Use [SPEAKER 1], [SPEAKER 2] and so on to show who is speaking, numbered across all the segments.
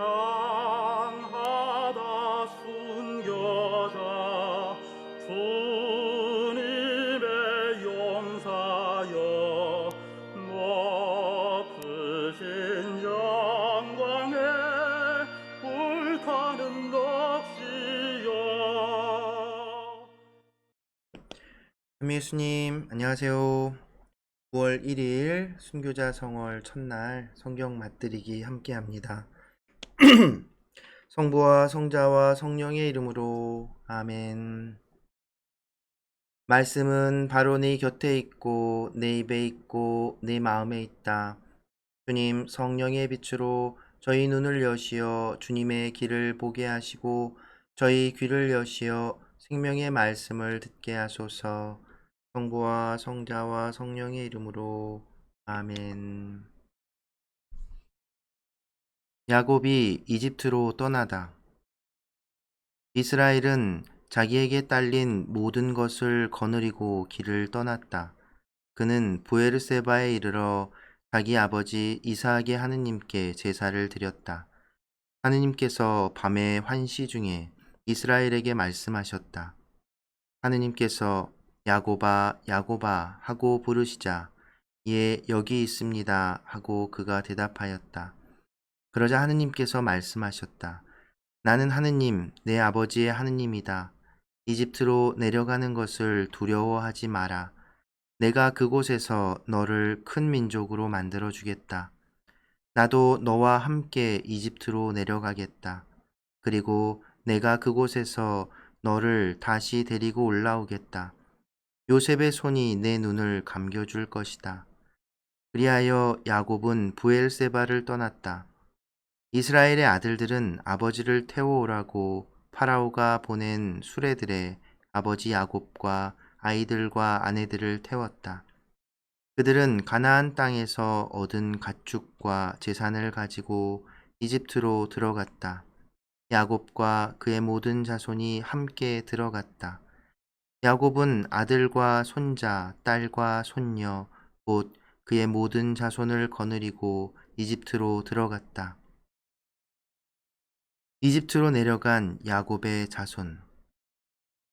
[SPEAKER 1] 강하다 순교자 주님의 용사여 높으신 영광에 불타는 넋이여.
[SPEAKER 2] 한미 예수님, 안녕하세요. 9월 1일 순교자 성월 첫날 성경 맛들이기 함께 합니다. 성부와 성자와 성령의 이름으로 아멘. 말씀은 바로 네 곁에 있고 내 입에 있고 내 마음에 있다. 주님, 성령의 빛으로 저희 눈을 여시어 주님의 길을 보게 하시고 저희 귀를 여시어 생명의 말씀을 듣게 하소서. 성부와 성자와 성령의 이름으로 아멘. 야곱이 이집트로 떠나다. 이스라엘은 자기에게 딸린 모든 것을 거느리고 길을 떠났다. 그는 부에르세바에 이르러 자기 아버지 이삭의 하느님께 제사를 드렸다. 하느님께서 밤의 환시 중에 이스라엘에게 말씀하셨다. 하느님께서 야곱아, 야곱아 하고 부르시자 예, 여기 있습니다 하고 그가 대답하였다. 그러자 하느님께서 말씀하셨다. 나는 하느님, 내 아버지의 하느님이다. 이집트로 내려가는 것을 두려워하지 마라. 내가 그곳에서 너를 큰 민족으로 만들어 주겠다. 나도 너와 함께 이집트로 내려가겠다. 그리고 내가 그곳에서 너를 다시 데리고 올라오겠다. 요셉의 손이 내 눈을 감겨줄 것이다. 그리하여 야곱은 부엘세바를 떠났다. 이스라엘의 아들들은 아버지를 태워오라고 파라오가 보낸 수레들에 아버지 야곱과 아이들과 아내들을 태웠다. 그들은 가나안 땅에서 얻은 가축과 재산을 가지고 이집트로 들어갔다. 야곱과 그의 모든 자손이 함께 들어갔다. 야곱은 아들과 손자, 딸과 손녀, 곧 그의 모든 자손을 거느리고 이집트로 들어갔다. 이집트로 내려간 야곱의 자손.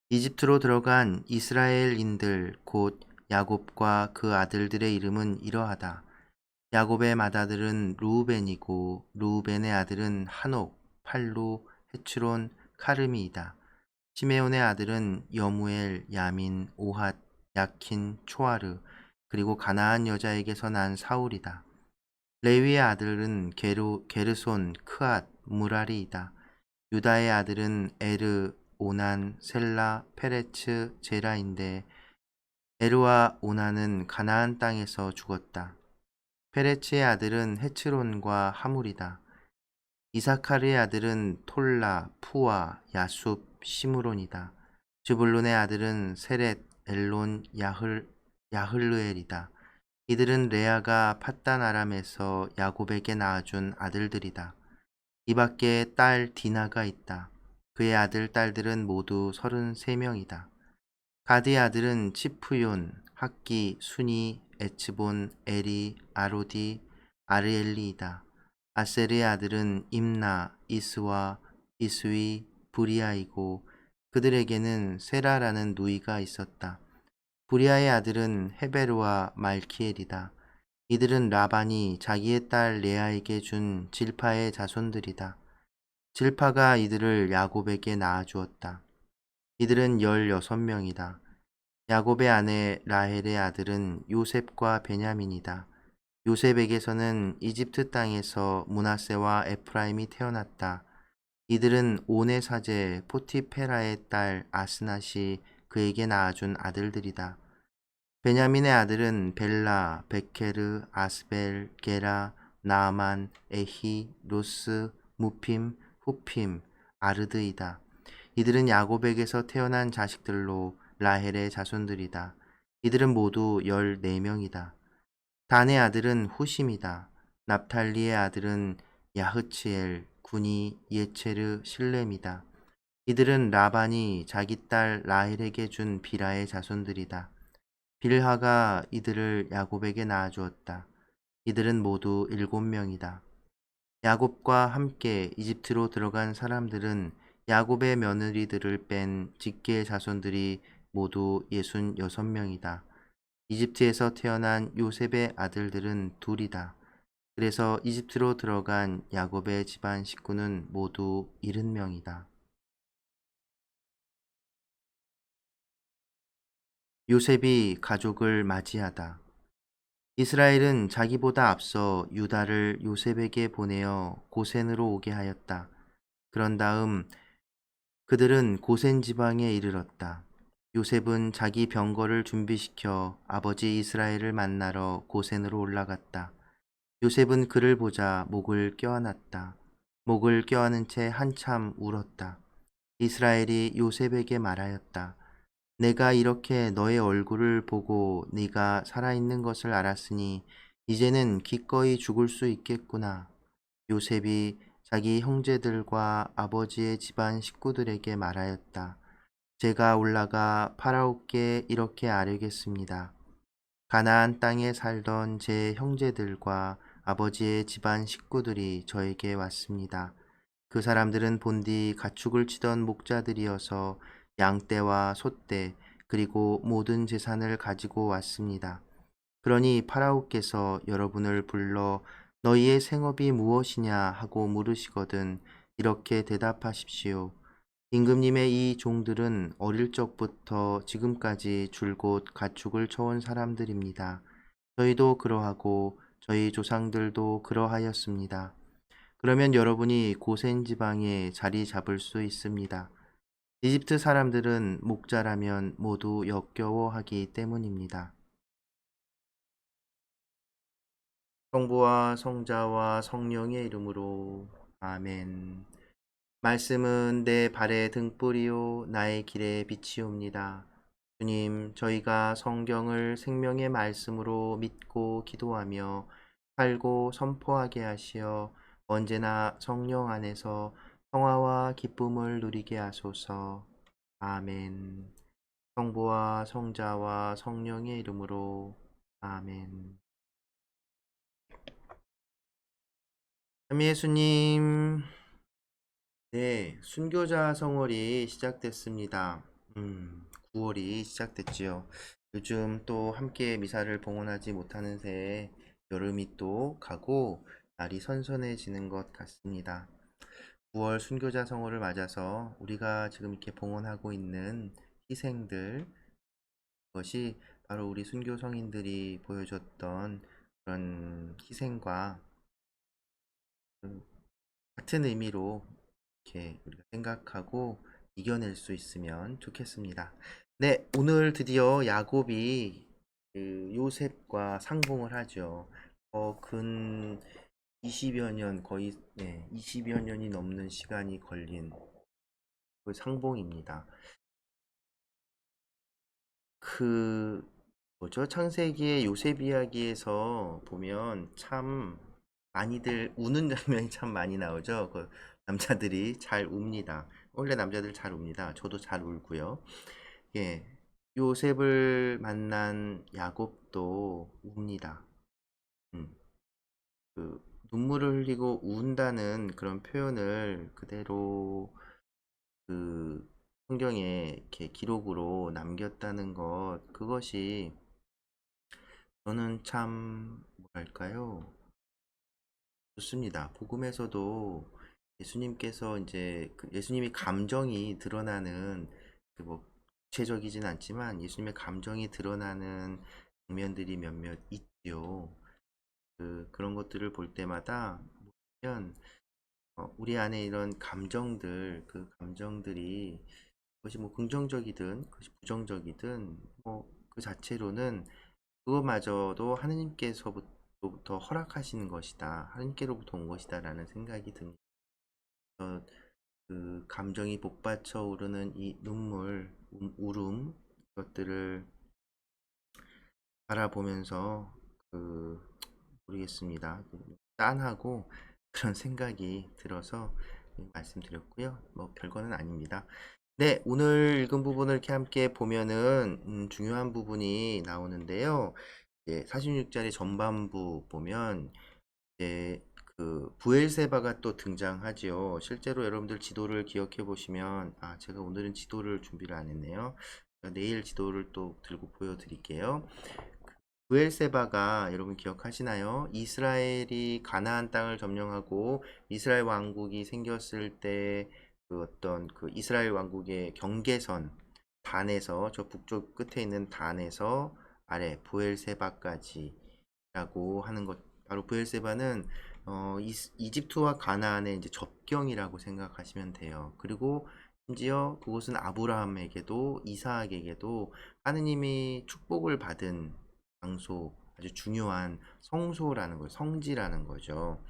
[SPEAKER 2] 이집트로 들어간 이스라엘인들 곧 야곱과 그 아들들의 이름은 이러하다. 야곱의 맏아들은 루우벤이고 루우벤의 아들은 한옥, 팔루, 헤츠론, 카르미이다. 시메온의 아들은 여무엘, 야민, 오핫, 야킨, 초아르, 그리고 가나안 여자에게서 난 사울이다. 레위의 아들은 게르손, 크앗, 무라리이다. 유다의 아들은 에르, 오난, 셀라, 페레츠, 제라인데 에르와 오난은 가나안 땅에서 죽었다. 페레츠의 아들은 헤츠론과 하물이다. 이사카르의 아들은 톨라, 푸아, 야숲, 시므론이다. 즈불론의 아들은 세렛, 엘론, 야흘르엘이다. 이들은 레아가 팟단 아람에서 야곱에게 낳아준 아들들이다. 이 밖에 딸 디나가 있다. 그의 아들, 딸들은 모두 33명이다. 가드의 아들은 치프yon, 학기, 순이, 에츠본, 에리, 아로디, 아르엘리이다. 아셀의 아들은 임나, 이스와, 이스위, 브리아이고 그들에게는 세라라는 누이가 있었다. 브리아의 아들은 헤베르와 말키엘이다. 이들은 라반이 자기의 딸 레아에게 준 질파의 자손들이다. 질파가 이들을 야곱에게 낳아주었다. 이들은 16명이다. 야곱의 아내 라헬의 아들은 요셉과 베냐민이다. 요셉에게서는 이집트 땅에서 므낫세와 에프라임이 태어났다. 이들은 온의 사제 포티페라의 딸 아스낫이 그에게 낳아준 아들들이다. 베냐민의 아들은 벨라, 베케르, 아스벨, 게라, 나아만, 에히, 로스, 무핌, 후핌, 아르드이다. 이들은 야곱에게서 태어난 자식들로 라헬의 자손들이다. 이들은 모두 14명이다. 단의 아들은 후심이다. 납탈리의 아들은 야흐치엘, 군이, 예체르, 실렘이다. 이들은 라반이 자기 딸 라헬에게 준 비라의 자손들이다. 빌하가 이들을 야곱에게 낳아주었다. 이들은 모두 7명이다. 야곱과 함께 이집트로 들어간 사람들은 야곱의 며느리들을 뺀 직계의 자손들이 모두 66명이다. 이집트에서 태어난 요셉의 아들들은 둘이다. 그래서 이집트로 들어간 야곱의 집안 식구는 모두 70명이다. 요셉이 가족을 맞이하다. 이스라엘은 자기보다 앞서 유다를 요셉에게 보내어 고센으로 오게 하였다. 그런 다음 그들은 고센 지방에 이르렀다. 요셉은 자기 병거를 준비시켜 아버지 이스라엘을 만나러 고센으로 올라갔다. 요셉은 그를 보자 목을 껴안았다. 목을 껴안은 채 한참 울었다. 이스라엘이 요셉에게 말하였다. 내가 이렇게 너의 얼굴을 보고 네가 살아있는 것을 알았으니 이제는 기꺼이 죽을 수 있겠구나. 요셉이 자기 형제들과 아버지의 집안 식구들에게 말하였다. 제가 올라가 파라오께 이렇게 아뢰겠습니다. 가나안 땅에 살던 제 형제들과 아버지의 집안 식구들이 저에게 왔습니다. 그 사람들은 본디 가축을 치던 목자들이어서 양떼와 소떼 그리고 모든 재산을 가지고 왔습니다. 그러니 파라오께서 여러분을 불러 너희의 생업이 무엇이냐 하고 물으시거든 이렇게 대답하십시오. 임금님의 이 종들은 어릴 적부터 지금까지 줄곧 가축을 쳐온 사람들입니다. 저희도 그러하고 저희 조상들도 그러하였습니다. 그러면 여러분이 고센 지방에 자리 잡을 수 있습니다. 이집트 사람들은 목자라면 모두 역겨워하기 때문입니다. 성부와 성자와 성령의 이름으로 아멘. 말씀은 내 발의 등불이요 나의 길의 빛이옵니다. 주님, 저희가 성경을 생명의 말씀으로 믿고 기도하며 살고 선포하게 하시어 언제나 성령 안에서 평화와 기쁨을 누리게 하소서. 아멘. 성부와 성자와 성령의 이름으로 아멘. 참 예수님, 네, 순교자 성월이 시작됐습니다. 9월이 시작됐지요. 요즘 또 함께 미사를 봉헌하지 못하는 새에 여름이 또 가고 날이 선선해지는 것 같습니다. 9월 순교자 성월을 맞아서 우리가 지금 이렇게 봉헌하고 있는 희생들, 그것이 바로 우리 순교 성인들이 보여줬던 그런 희생과 같은 의미로 이렇게 우리가 생각하고 이겨낼 수 있으면 좋겠습니다. 네, 오늘 드디어 야곱이 그 요셉과 상봉을 하죠. 근 20여 년, 거의 20여 년이 넘는 시간이 걸린 그 상봉입니다. 그 뭐죠? 창세기의 요셉 이야기에서 보면 참 많이들 우는 장면이 참 많이 나오죠. 그 남자들이 잘 웁니다. 원래 남자들 잘 웁니다. 저도 잘 울고요. 예, 요셉을 만난 야곱도 웁니다. 음, 그 눈물을 흘리고 운다는 그런 표현을 그대로 그 성경에 이렇게 기록으로 남겼다는 것, 그것이 저는 참 뭐랄까요? 좋습니다. 복음에서도 예수님께서 이제 예수님이 감정이 드러나는 뭐 구체적이진 않지만 예수님의 감정이 드러나는 장면들이 몇몇 있죠. 그런 것들을 볼 때마다 보면 우리 안에 이런 감정들, 그 감정들이 그것이 뭐 긍정적이든 그것이 부정적이든 뭐 그 자체로는 그것마저도 하느님께서부터 허락하시는 것이다. 하느님께로부터 온 것이다 라는 생각이 듭니다. 그 감정이 복받쳐 오르는 이 눈물, 울음, 이것들을 바라보면서 모르겠습니다. 짠하고 그런 생각이 들어서 말씀드렸고요. 뭐 별거는 아닙니다. 네, 오늘 읽은 부분을 이렇게 함께 보면은 중요한 부분이 나오는데요. 46장의 전반부 보면 이제 그 부엘세바가 또 등장하지요. 실제로 여러분들 지도를 기억해 보시면, 제가 오늘은 지도를 준비를 안 했네요. 내일 지도를 또 들고 보여드릴게요. 부엘세바가 여러분 기억하시나요? 이스라엘이 가나안 땅을 점령하고 이스라엘 왕국이 생겼을 때 그 어떤 그 이스라엘 왕국의 경계선 단에서, 저 북쪽 끝에 있는 단에서 아래 부엘세바까지라고 하는 것. 바로 부엘세바는 이집트와 가나안의 이제 접경이라고 생각하시면 돼요. 그리고 심지어 그곳은 아브라함에게도 이삭에게도 하느님이 축복을 받은 장소, 아주 중요한 성소라는 거예요. 성지라는 거죠.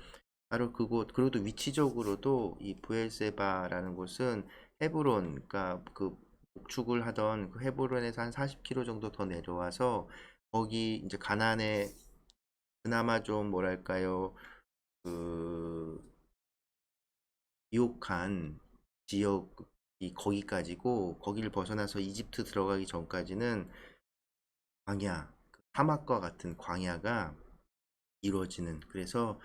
[SPEAKER 2] 바로 그곳. 그리고 또 위치적으로도 이 부엘세바라는 곳은 헤브론, 그러니까 그 목축을 하던 그 헤브론에서 한 40km 정도 더 내려와서 거기 이제 가나안에 그나마 좀 뭐랄까요, 그 유혹한 지역이 거기까지고, 거기를 벗어나서 이집트 들어가기 전까지는 광야, 그 사막과 같은 광야가 이루어지는, 그래서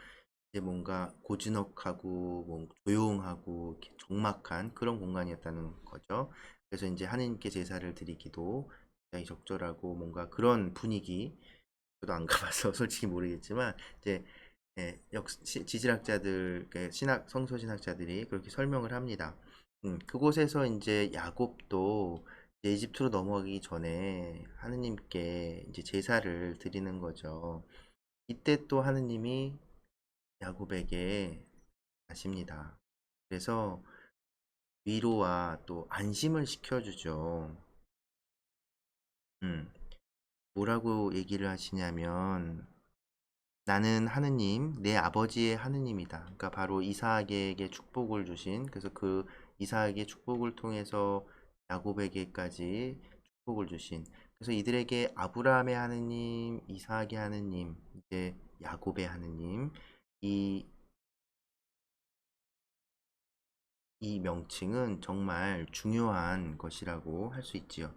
[SPEAKER 2] 이제 뭔가 고즈넉하고 조용하고 이렇게 적막한 그런 공간이었다는 거죠. 그래서 이제 하느님께 제사를 드리기도 굉장히 적절하고 뭔가 그런 분위기. 저도 안 가봐서 솔직히 모르겠지만 이제 지질학자들, 신학 성서 신학자들이 그렇게 설명을 합니다. 그곳에서 이제 야곱도 이제 이집트로 넘어가기 전에 하느님께 이제 제사를 드리는 거죠. 이때 또 하느님이 야곱에게 하십니다. 그래서 위로와 또 안심을 시켜주죠. 음, 뭐라고 얘기를 하시냐면, 나는 하느님, 내 아버지의 하느님이다. 그러니까 바로 이삭에게 축복을 주신, 그래서 그 이삭의 축복을 통해서 야곱에게까지 축복을 주신, 그래서 이들에게 아브라함의 하느님, 이삭의 하느님, 이제 야곱의 하느님, 이, 이 명칭은 정말 중요한 것이라고 할 수 있지요.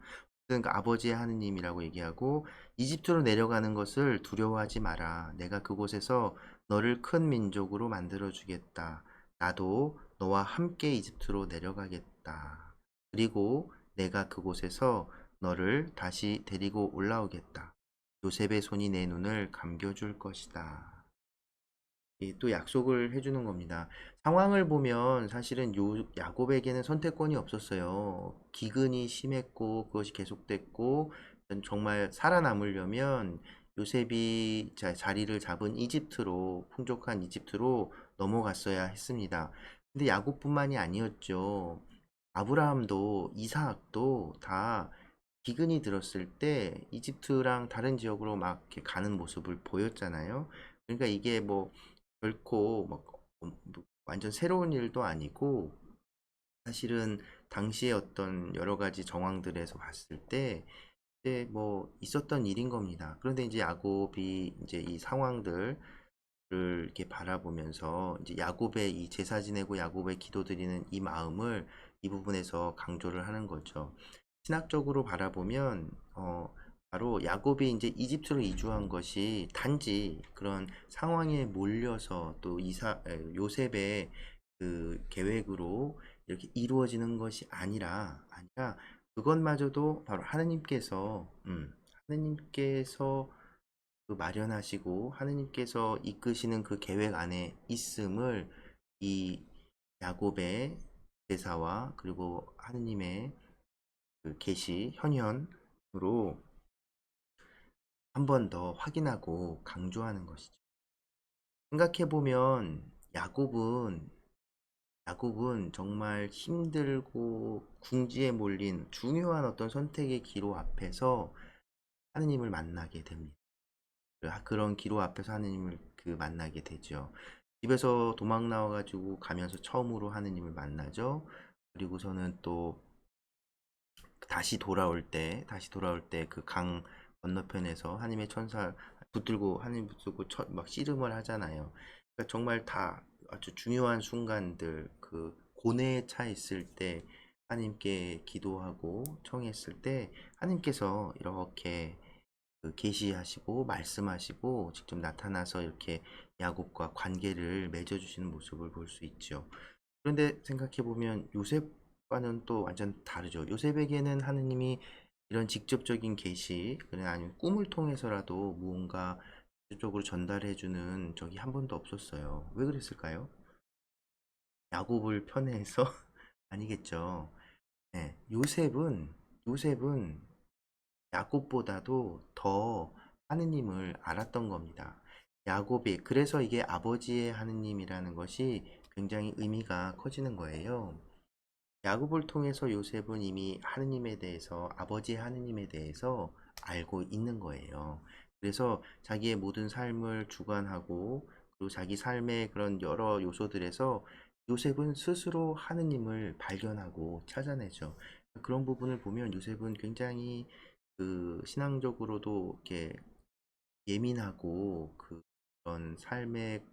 [SPEAKER 2] 그러니까 아버지의 하느님이라고 얘기하고, 이집트로 내려가는 것을 두려워하지 마라. 내가 그곳에서 너를 큰 민족으로 만들어 주겠다. 나도 너와 함께 이집트로 내려가겠다. 그리고 내가 그곳에서 너를 다시 데리고 올라오겠다. 요셉의 손이 내 눈을 감겨줄 것이다. 또 약속을 해주는 겁니다. 상황을 보면 사실은 야곱에게는 선택권이 없었어요. 기근이 심했고 그것이 계속됐고, 정말 살아남으려면 요셉이 자리를 잡은 이집트로, 풍족한 이집트로 넘어갔어야 했습니다. 근데 야곱뿐만이 아니었죠. 아브라함도 이삭도 다 기근이 들었을 때 이집트랑 다른 지역으로 막 이렇게 가는 모습을 보였잖아요. 그러니까 이게 뭐 결코 막 완전 새로운 일도 아니고, 사실은 당시에 어떤 여러 가지 정황들에서 봤을 때 이제 뭐 있었던 일인 겁니다. 그런데 이제 야곱이 이제 이 상황들을 이렇게 바라보면서 이제 야곱의 이 제사 지내고 야곱의 기도드리는 이 마음을 이 부분에서 강조를 하는 거죠. 신학적으로 바라보면 바로 야곱이 이제 이집트로 이주한 것이 단지 그런 상황에 몰려서 또 요셉의 그 계획으로 이렇게 이루어지는 것이 아니라 그것마저도 바로 하느님께서 그 마련하시고 하느님께서 이끄시는 그 계획 안에 있음을, 이 야곱의 대사와 그리고 하느님의 그 계시 현현으로 한 번 더 확인하고 강조하는 것이죠. 생각해보면 야곱은 정말 힘들고 궁지에 몰린 중요한 어떤 선택의 기로 앞에서 하느님을 만나게 됩니다. 그런 기로 앞에서 하느님을 만나게 되죠. 집에서 도망 나와가지고 가면서 처음으로 하느님을 만나죠. 그리고서는 또 다시 돌아올 때 그 강 건너편에서 하나님의 천사 붙들고, 하나님 붙들고 막 씨름을 하잖아요. 그러니까 정말 다 아주 중요한 순간들, 그 고뇌에 차 있을 때 하나님께 기도하고 청했을 때 하나님께서 이렇게 계시하시고 말씀하시고 직접 나타나서 이렇게 야곱과 관계를 맺어주시는 모습을 볼 수 있죠. 그런데 생각해 보면 요셉과는 또 완전 다르죠. 요셉에게는 하느님이 이런 직접적인 계시, 그냥 아니면 꿈을 통해서라도 무언가 직접적으로 전달해 주는 적이 한 번도 없었어요. 왜 그랬을까요? 야곱을 편애해서? 아니겠죠. 네, 요셉은 야곱보다도 더 하느님을 알았던 겁니다. 야곱이 그래서 이게 아버지의 하느님이라는 것이 굉장히 의미가 커지는 거예요. 야곱을 통해서 요셉은 이미 하느님에 대해서 아버지의 하느님에 대해서 알고 있는 거예요. 그래서 자기의 모든 삶을 주관하고 그리고 자기 삶의 그런 여러 요소들에서 요셉은 스스로 하느님을 발견하고 찾아내죠. 그런 부분을 보면 요셉은 굉장히 그 신앙적으로도 이렇게 예민하고 그런 삶의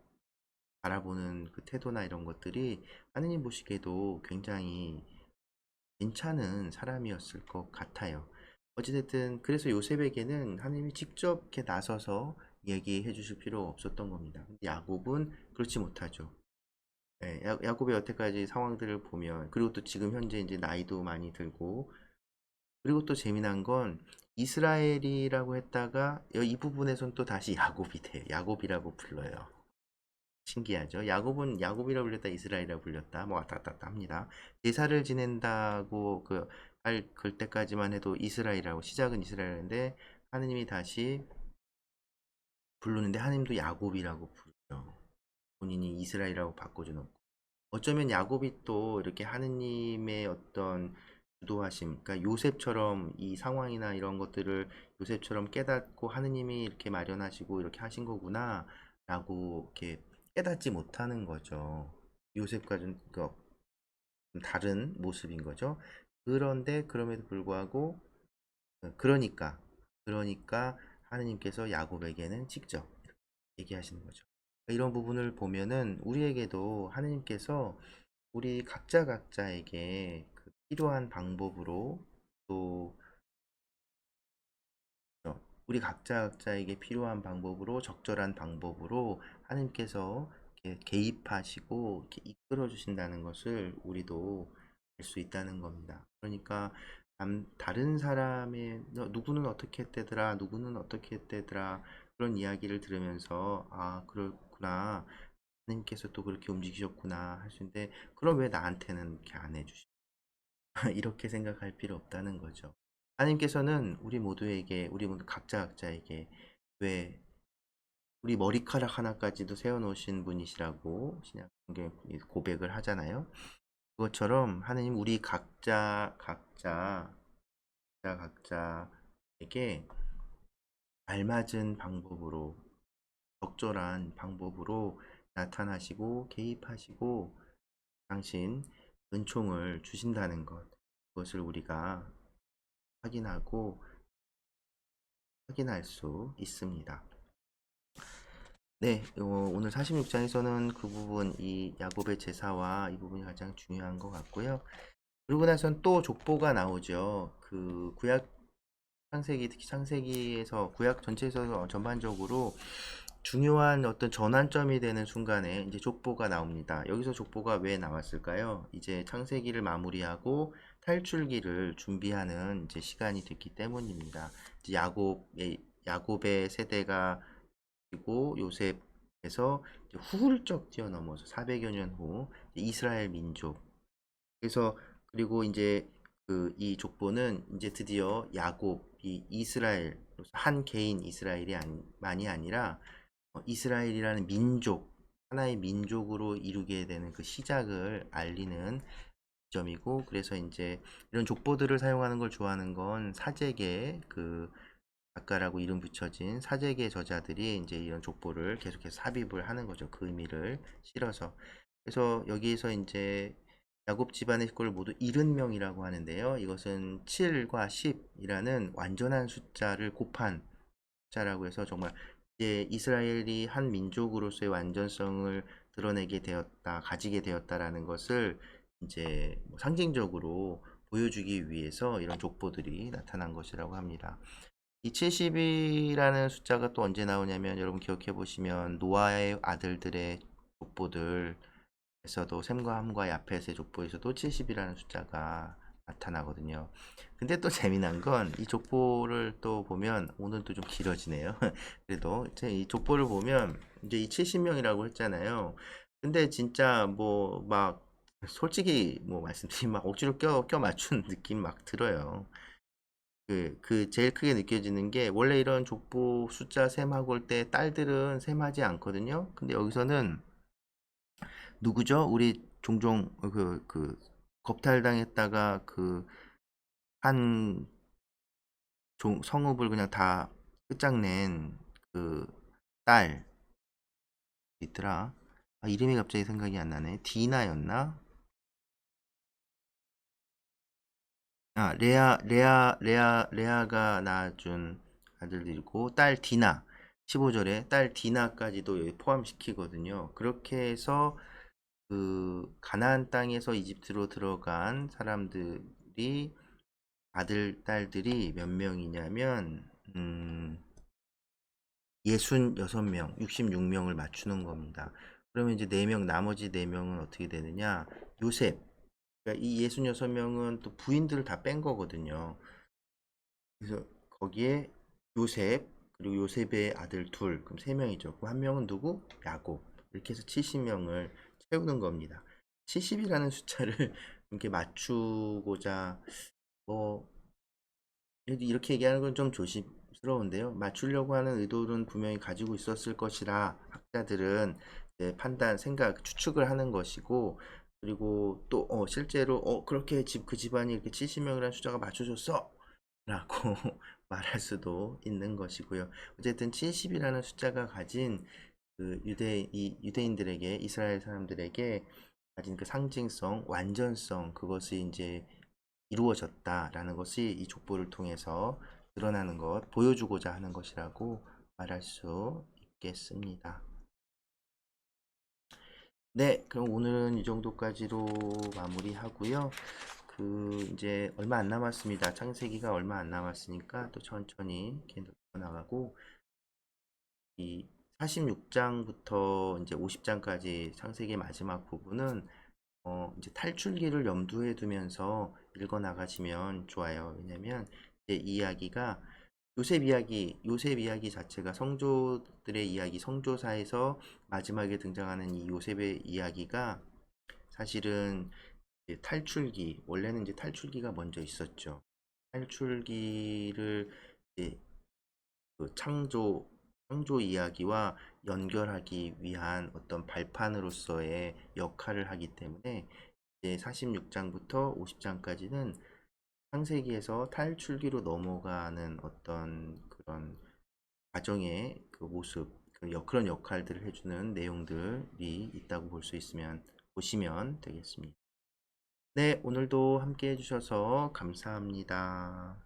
[SPEAKER 2] 바라보는 그 태도나 이런 것들이 하느님 보시기에도 굉장히 괜찮은 사람이었을 것 같아요. 어찌됐든 그래서 요셉에게는 하나님이 직접 이렇게 나서서 얘기해 주실 필요 없었던 겁니다. 근데 야곱은 그렇지 못하죠. 예, 야곱의 여태까지 상황들을 보면 그리고 또 지금 현재 이제 나이도 많이 들고 그리고 또 재미난 건 이스라엘이라고 했다가 이 부분에선 또 다시 야곱이 돼요. 야곱이라고 불러요. 신기하죠. 야곱은 야곱이라 불렸다 이스라엘이라 불렸다 뭐 왔다 갔다 합니다. 제사를 지낸다고 할 그때까지만 해도 이스라엘이라고 시작은 이스라엘인데 하느님이 다시 부르는데 하느님도 야곱이라고 부르죠. 본인이 이스라엘이라고 바꿔주는 어쩌면 야곱이 또 이렇게 하느님의 어떤 주도하심, 그러니까 요셉처럼 이 상황이나 이런 것들을 요셉처럼 깨닫고 하느님이 이렇게 마련하시고 이렇게 하신 거구나라고 이렇게 깨닫지 못하는 거죠. 요셉과 좀 다른 모습인 거죠. 그런데 그럼에도 불구하고 그러니까 하느님께서 야곱에게는 직접 얘기하시는 거죠. 이런 부분을 보면은 우리에게도 하느님께서 우리 각자에게 필요한 방법으로 또 우리 각자에게 필요한 방법으로 적절한 방법으로 하느님께서 이렇게 개입하시고 이렇게 이끌어 주신다는 것을 우리도 알 수 있다는 겁니다. 그러니까 다른 사람의 누구는 어떻게 했대더라 누구는 어떻게 했대더라 그런 이야기를 들으면서 아 그렇구나 하느님께서 또 그렇게 움직이셨구나 할 수 있는데 그럼 왜 나한테는 이렇게 안 해주시 이렇게 생각할 필요 없다는 거죠. 하나님께서는 우리 모두에게, 우리 모두 각자에게 왜 우리 머리카락 하나까지도 세워놓으신 분이시라고 신약 성경 고백을 하잖아요. 그것처럼 하나님 우리 각자에게 알맞은 방법으로, 적절한 방법으로 나타나시고 개입하시고 당신 은총을 주신다는 것, 그것을 우리가 확인할 수 있습니다. 네, 오늘 46장에서는 그 부분, 이 야곱의 제사와 이 부분이 가장 중요한 것 같고요. 그러고 나선 또 족보가 나오죠. 그 구약 창세기, 특히 창세기에서 구약 전체에서 전반적으로 중요한 어떤 전환점이 되는 순간에 이제 족보가 나옵니다. 여기서 족보가 왜 나왔을까요? 이제 창세기를 마무리하고 탈출기를 준비하는 이제 시간이 됐기 때문입니다. 이제 야곱의 세대가 그리고 요셉에서 훌쩍 뛰어넘어서 400여 년 후 이스라엘 민족. 그래서 그리고 이제 이 족보는 이제 드디어 야곱이 이스라엘 한 개인 만이 아니라 이스라엘이라는 민족 하나의 민족으로 이루게 되는 그 시작을 알리는 점이고 그래서 이제 이런 족보들을 사용하는 걸 좋아하는 건 사제계 작가라고 이름 붙여진 사제계 저자들이 이제 이런 족보를 계속해서 삽입을 하는 거죠. 그 의미를 실어서. 그래서 여기에서 이제 야곱 집안의 식구를 모두 70명이라고 하는데요. 이것은 7과 10이라는 완전한 숫자를 곱한 숫자라고 해서 정말 이제 이스라엘이 한 민족으로서의 완전성을 가지게 되었다라는 것을 이제 상징적으로 보여주기 위해서 이런 족보들이 나타난 것이라고 합니다. 이 70이라는 숫자가 또 언제 나오냐면 여러분 기억해 보시면 노아의 아들들의 족보들에서도 셈과 함과 야펫의 족보에서도 70이라는 숫자가 나타나거든요. 근데 또 재미난 건 이 족보를 또 보면 오늘도 좀 길어지네요. 그래도 이 족보를 보면 이제 이 70명이라고 했잖아요. 근데 진짜 뭐 막 솔직히 뭐 말씀드리면 막 억지로 껴 맞춘 느낌 막 들어요. 제일 크게 느껴지는 게 원래 이런 족보 숫자 셈하고 올 때 딸들은 셈하지 않거든요. 근데 여기서는 누구죠? 우리 종종 겁탈당했다가 한 성읍을 그냥 다 끝장낸 그 딸 있더라. 아, 이름이 갑자기 생각이 안 나네. 디나였나? 아, 레아가 낳아준 아들들이고, 딸 디나, 15절에 딸 디나까지도 여기 포함시키거든요. 그렇게 해서 가나안 땅에서 이집트로 들어간 사람들이, 딸들이 몇 명이냐면, 66명, 66명을 맞추는 겁니다. 그러면 이제 4명, 나머지 4명은 어떻게 되느냐? 요셉. 그러니까 이 66명은 또 부인들을 다 뺀 거거든요. 그래서 거기에 요셉, 그리고 요셉의 아들 둘, 그럼 3명이죠. 그 한 명은 누구? 야곱. 이렇게 해서 70명을 채우는 겁니다. 70이라는 숫자를 이렇게 맞추고자, 뭐, 이렇게 얘기하는 건 좀 조심스러운데요. 맞추려고 하는 의도는 분명히 가지고 있었을 것이라 학자들은 이제 판단, 생각, 추측을 하는 것이고, 그리고 또 실제로 그렇게 그 집안이 이렇게 70명이라는 숫자가 맞춰졌어 라고 말할 수도 있는 것이고요. 어쨌든 70이라는 숫자가 가진 이 유대인들에게, 이스라엘 사람들에게 가진 그 상징성, 완전성, 그것이 이제 이루어졌다라는 것이 이 족보를 통해서 드러나는 것, 보여주고자 하는 것이라고 말할 수 있겠습니다. 네, 그럼 오늘은 이 정도까지로 마무리하고요. 이제 얼마 안 남았습니다. 창세기가 얼마 안 남았으니까 또 천천히 이렇게 나가고, 이 46장부터 이제 50장까지 창세기의 마지막 부분은 이제 탈출기를 염두에 두면서 읽어 나가시면 좋아요. 왜냐면 이제 이 이야기가 요셉 이야기 자체가 성조들의 이야기, 성조사에서 마지막에 등장하는 이 요셉의 이야기가 사실은 이제 탈출기, 원래는 이제 탈출기가 먼저 있었죠. 탈출기를 이제 창조 이야기와 연결하기 위한 어떤 발판으로서의 역할을 하기 때문에 이제 46장부터 50장까지는 창세기에서 탈출기로 넘어가는 어떤 그런 과정의 그 모습, 그런 역할들을 해주는 내용들이 있다고 볼 수 있으면 보시면 되겠습니다. 네, 오늘도 함께 해주셔서 감사합니다.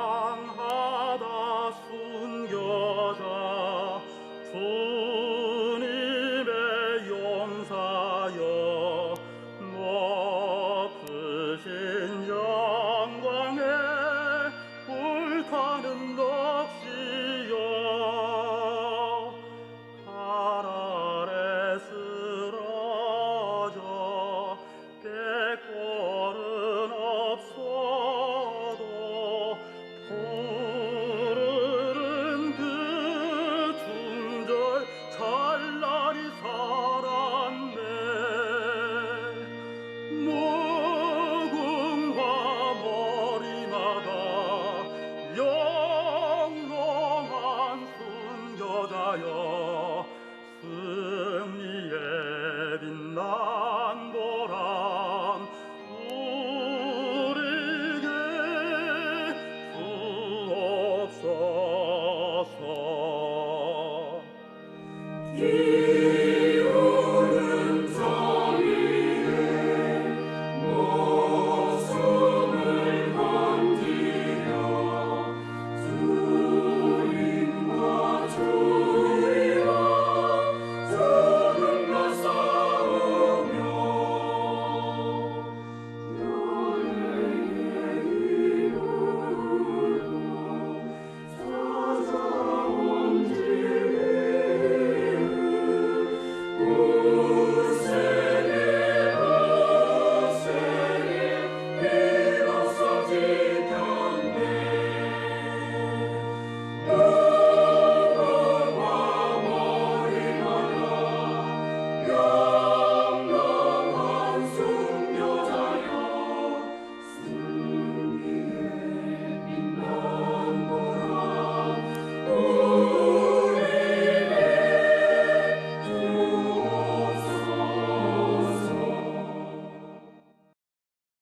[SPEAKER 1] 장하다 순교자 주님의 용사여 높으신 영광에 불타는 넋이여 발 아래 쓰러져 객골은 없어도 푸르른 그 중절 찬란히 살았네 무궁화 머리마다 영롱한 순교자여 승리의 빛난 보람 우리에게 주옵소서.